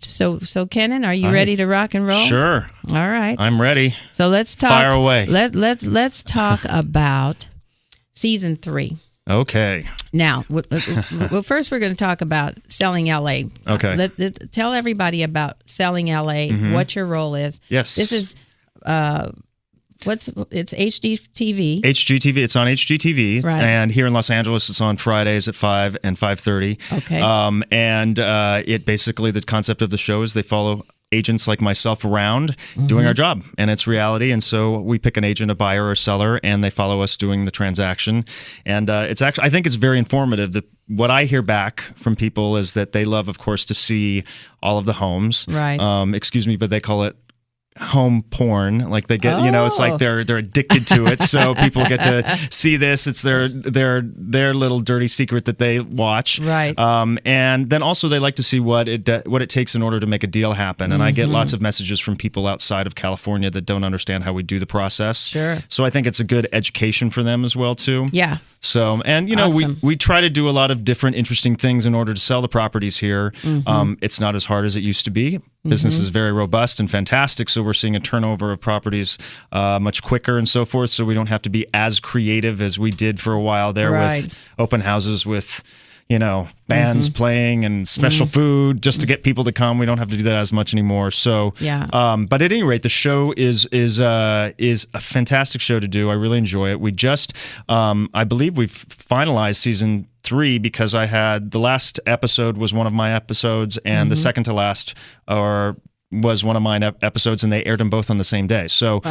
So Kennon, are you ready to rock and roll? Sure. All right. I'm ready. So let's talk. Fire away. Let's talk about season 3. Okay. Now, well, first we're going to talk about Selling LA. Okay. Tell everybody about Selling LA, what your role is. Yes. This is it's HGTV. HGTV. It's on HGTV. Right. And here in Los Angeles, it's on Fridays at 5 and 5:30. Okay. And it basically, the concept of the show is they follow agents like myself around doing our job, and it's reality. And so we pick an agent, a buyer or a seller, and they follow us doing the transaction. And it's actually, I think it's very informative. What I hear back from people is that they love, of course, to see all of the homes. Right. Excuse me, but they call it home porn. Like they get, it's like they're addicted to it. So people get to see this. It's their little dirty secret that they watch. Right. And then also they like to see what it takes in order to make a deal happen. And I get lots of messages from people outside of California that don't understand how we do the process. Sure. So I think it's a good education for them as well too. Yeah. So, and awesome. we try to do a lot of different interesting things in order to sell the properties here. It's not as hard as it used to be. Business is very robust and fantastic, so we're seeing a turnover of properties much quicker and so forth, so we don't have to be as creative as we did for a while there with open houses with, bands playing and special food just to get people to come. We don't have to do that as much anymore. So, but at any rate, the show is a fantastic show to do. I really enjoy it. We just, I believe we've finalized season 3 because the last episode was one of my episodes, and the second to last was one of mine episodes, and they aired them both on the same day. So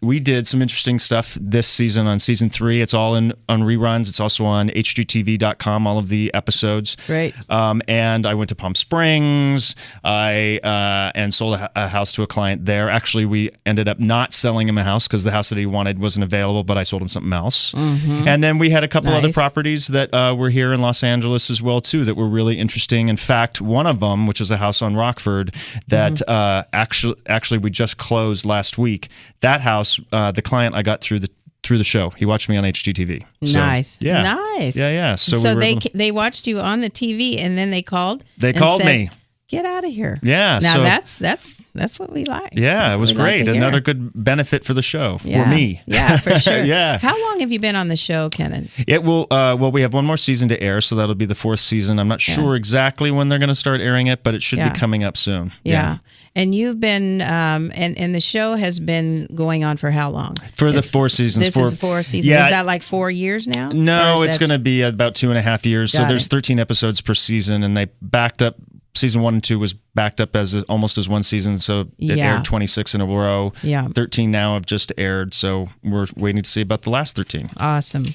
we did some interesting stuff this season on season 3. It's all on reruns. It's also on hgtv.com, all of the episodes. Great. And I went to Palm Springs. And sold a house to a client there. Actually, we ended up not selling him a house because the house that he wanted wasn't available, but I sold him something else. And then we had a couple other properties that were here in Los Angeles as well too that were really interesting. In fact, one of them, which is a house on Rockford, that actually we just closed last week. That house, the client I got through the show. He watched me on HGTV. So, nice. Yeah. Nice. Yeah. So they watched you on the TV, and then they called. They called me. Get out of here. Yeah. Now that's what we like. Yeah, it was great. Another good benefit for the show for me. Yeah, for sure. Yeah. How long have you been on the show, Kennon? It will. Well, we have one more season to air, so that'll be the 4th season. I'm not sure exactly when they're going to start airing it, but it should be coming up soon. Yeah. And you've been, and the show has been going on for how long? For the 4 seasons. This is 4 seasons. Yeah. Is that like 4 years now? No, it's going to be about 2.5 years. So there's 13 episodes per season, and they backed up. Season 1 and 2 was backed up as almost as one season, so it aired 26 in a row. 13 now have just aired, so we're waiting to see about the last 13. Awesome.